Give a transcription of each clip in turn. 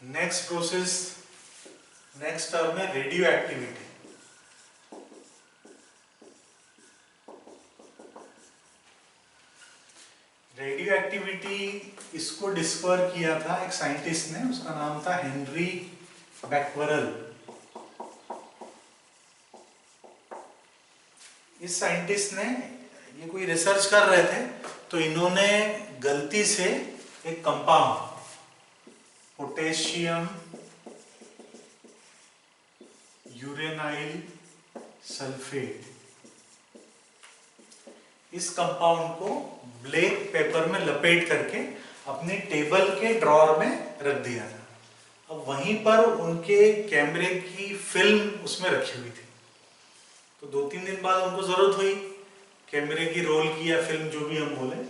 Next process, next term है radio activity. Radio activity इसको discover किया था एक साइंटिस्ट ने, उसका नाम था हेनरी बैक्वेरेल। इस साइंटिस्ट ने, ये कोई रिसर्च कर रहे थे तो इन्होंने गलती से एक कंपाउंड पोटेशियम यूरेनाइल सल्फेट, इस कंपाउंड को ब्लैक पेपर में लपेट करके अपने टेबल के ड्रॉअर में रख दिया था। अब वहीं पर उनके कैमरे की फिल्म उसमें रखी हुई थी, तो 2-3 दिन बाद उनको जरूरत हुई कैमरे की, रोल की या फिल्म जो भी हम बोले,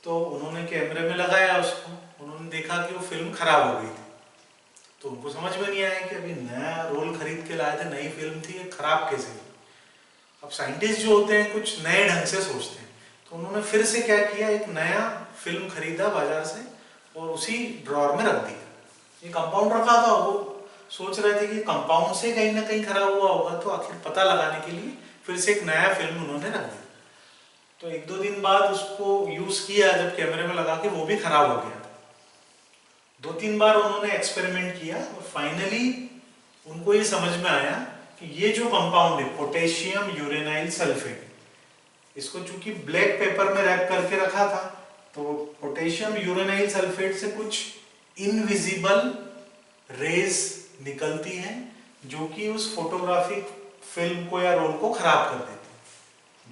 तो उन्होंने कैमरे में लगाया उसको। उन्होंने देखा कि वो फिल्म खराब हो गई थी, तो उनको समझ में नहीं आया कि अभी नया रोल खरीद के लाए थे, नई फिल्म थी, ये खराब कैसे हुई। अब साइंटिस्ट जो होते हैं कुछ नए ढंग से सोचते हैं, तो उन्होंने फिर से क्या किया, एक नया फिल्म खरीदा बाजार से और उसी ड्रॉअर में रख दिया। ये कंपाउंड रखा था, वो सोच रहे थे कि कंपाउंड से कहीं ना कहीं खराब हुआ होगा, तो आखिर पता लगाने के लिए फिर से एक नया फिल्म उन्होंने रख दिया। तो 1-2 दिन बाद उसको यूज किया, जब कैमरे में लगा के, वो भी खराब हो गया था। 2-3 बार उन्होंने एक्सपेरिमेंट किया और फाइनली उनको ये समझ में आया कि ये जो कंपाउंड है पोटेशियम यूरेनाइल सल्फेट, इसको चूंकि ब्लैक पेपर में रैप करके रखा था, तो पोटेशियम यूरेनाइल सल्फेट से कुछ इनविजिबल रेज निकलती हैं जो कि उस फोटोग्राफिक फिल्म को या रोल को खराब कर देती है।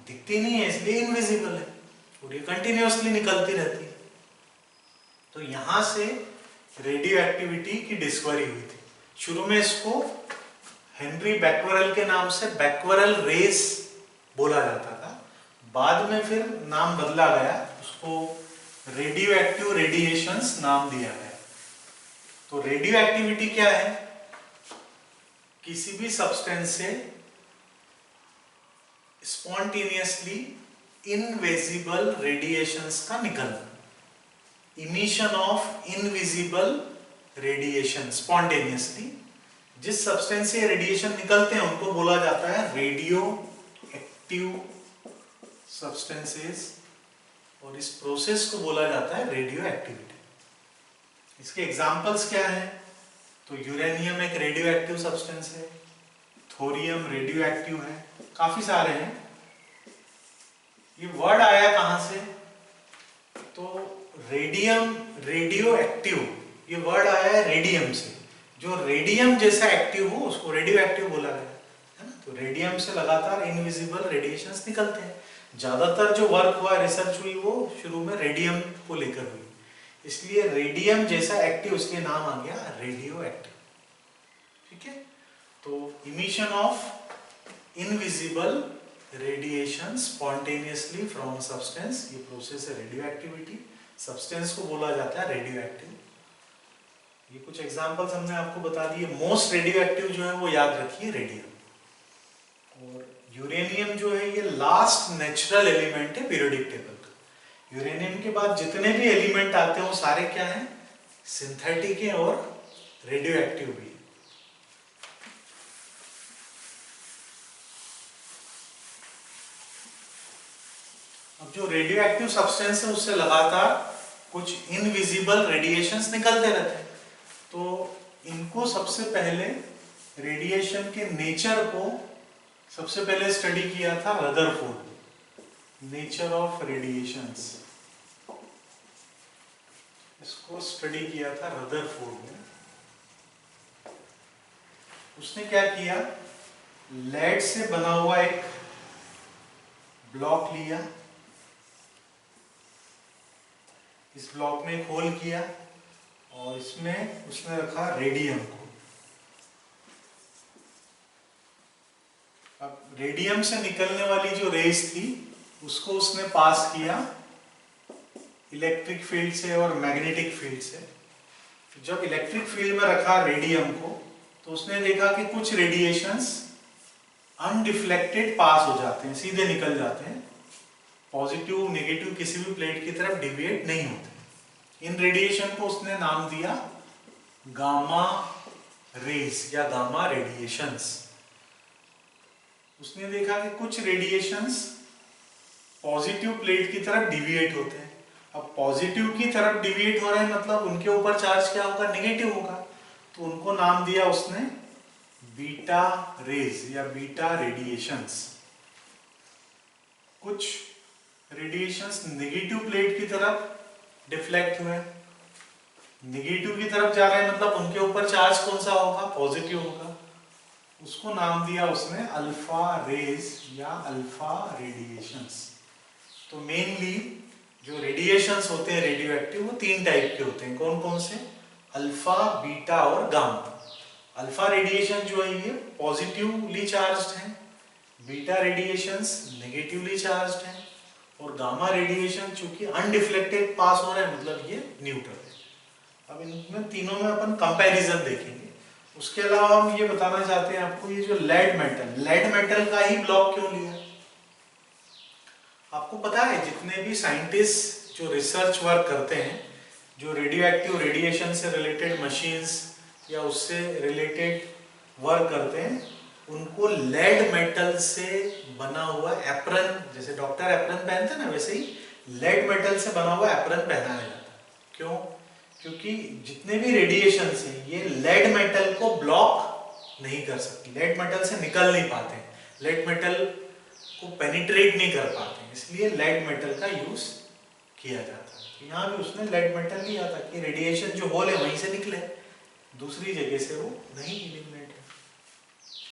दिखती नहीं है इसलिए इनविजिबल है और ये कंटिन्यूअसली निकलती रहती है। तो यहां से रेडियो एक्टिविटी की डिस्कवरी हुई थी। शुरू में इसको हेनरी बैक्वेरेल के नाम से बैक्वेरेल रेस बोला जाता था, बाद में फिर नाम बदला गया, उसको रेडियो एक्टिव रेडिएशंस नाम दिया गया। तो रेडियो एक्टिविटी क्या है, किसी भी सब्सटेंस से स्पॉन्टेनियसली इनविजिबल रेडिएशंस का निकलना, emission of invisible radiation spontaneously. जिस सब्सटेंस से रेडिएशन निकलते हैं उनको बोला जाता है रेडियो एक्टिव सब्सटेंसेस, और इस प्रोसेस को बोला जाता है रेडियो एक्टिविटी। इसके एग्जांपल्स क्या हैं, तो यूरेनियम एक रेडियो एक्टिव सब्सटेंस है, थोरियम रेडियो एक्टिव है, काफी सारे हैं। ये वर्ड आया कहां से, तो रेडियम रेडियो एक्टिव, ये वर्ड आया है रेडियम से। जो रेडियम जैसा एक्टिव हो उसको रेडियो एक्टिव बोला गया है ना। तो रेडियम से लगातार इनविजिबल रेडिएशंस निकलते हैं। ज्यादातर जो वर्क हुआ, रिसर्च हुई, वो शुरू में रेडियम को लेकर हुई, इसलिए रेडियम जैसा एक्टिव, उसके नाम आ गया रेडियो एक्टिव। ठीक है, तो emission of invisible radiation spontaneously from substance, ये प्रोसेस है रेडियो एक्टिविटी। सब्सटेंस को बोला जाता है रेडियो एक्टिव। ये कुछ एग्जांपल्स हमने आपको बता दिए। मोस्ट रेडियो एक्टिव जो है वो याद रखिए रेडियम, और यूरेनियम जो है ये लास्ट नेचुरल एलिमेंट है पीरियोडिक टेबल का। यूरेनियम के बाद जितने भी एलिमेंट आते हैं वो सारे क्या हैं, सिंथेटिक है और रेडियो एक्टिव भी है। अब जो रेडियो एक्टिव सब्सटेंस है उससे लगातार कुछ इनविजिबल रेडिएशंस निकलते रहते हैं, तो इनको सबसे पहले रेडिएशन के नेचर को सबसे पहले स्टडी किया था रदरफोर्ड, नेचर ऑफ रेडिएशंस, इसको स्टडी किया था रदरफोर्ड ने। उसने क्या किया, लेड से बना हुआ एक ब्लॉक लिया, इस ब्लॉक में एक होल किया और इसमें उसने रखा रेडियम को। अब रेडियम से निकलने वाली जो रेस थी उसको उसने पास किया इलेक्ट्रिक फील्ड से और मैग्नेटिक फील्ड से। जब इलेक्ट्रिक फील्ड में रखा रेडियम को, तो उसने देखा कि कुछ रेडिएशंस अनडिफ्लेक्टेड पास हो जाते हैं, सीधे निकल जाते हैं, पॉजिटिव नेगेटिव किसी भी प्लेट की तरफ डिविएट नहीं होते। इन रेडिएशन को उसने नाम दिया गामा रेज या गामा रेडिएशंस। उसने देखा कि कुछ रेडिएशंस पॉजिटिव प्लेट की तरफ डिविएट होते हैं। अब पॉजिटिव की तरफ डिविएट हो रहे हैं मतलब उनके ऊपर चार्ज क्या होगा, नेगेटिव होगा। तो उनको नाम दिया उसने बीटा रेज या बीटा रेडिएशंस। कुछ रेडिएशंस नेगेटिव प्लेट की तरफ डिफ्लेक्ट हुए, नेगेटिव की तरफ जा रहे हैं मतलब उनके ऊपर चार्ज कौन सा होगा, पॉजिटिव होगा। उसको नाम दिया उसने अल्फा रेज या अल्फा रेडिएशंस। तो मेनली जो रेडिएशंस होते हैं रेडियोएक्टिव वो तीन टाइप के होते हैं। कौन कौन से, अल्फा, बीटा और गामा। अल्फा रेडिएशन जो है ये पॉजिटिवली चार्ज्ड है, बीटा रेडिएशंस नेगेटिवली चार्ज्ड है और गामा रेडिएशन चूंकि अनडिफ्लेक्टेड पास हो रहा है मतलब ये न्यूट्रल है। अब इनमें तीनों में अपन कंपैरिजन देखेंगे। उसके अलावा हम ये बताना चाहते हैं आपको, ये जो लेड मेटल का ही ब्लॉक क्यों लिया। आपको पता है जितने भी साइंटिस्ट जो रिसर्च वर्क करते हैं, जो रेडियो एक्टिव रेडिएशन से रिलेटेड मशीन्स या उससे रिलेटेड वर्क करते हैं, उनको लेड मेटल से बना हुआ एप्रन, जैसे डॉक्टर एप्रन पहनते हैं ना, वैसे ही लेड मेटल से बना हुआ एप्रन पहनाया जाता है। क्यों? क्योंकि जितने भी रेडिएशंस हैं ये लेड मेटल को ब्लॉक नहीं कर सकते, लेड मेटल से निकल नहीं पाते, लेड मेटल को पेनिट्रेट नहीं कर पाते, इसलिए लेड मेटल का यूज किया जाता है। तो यहाँ भी उसने लेड मेटल लिया था कि रेडिएशन जो होल है वहीं से निकले, दूसरी जगह से वो नहीं निकले।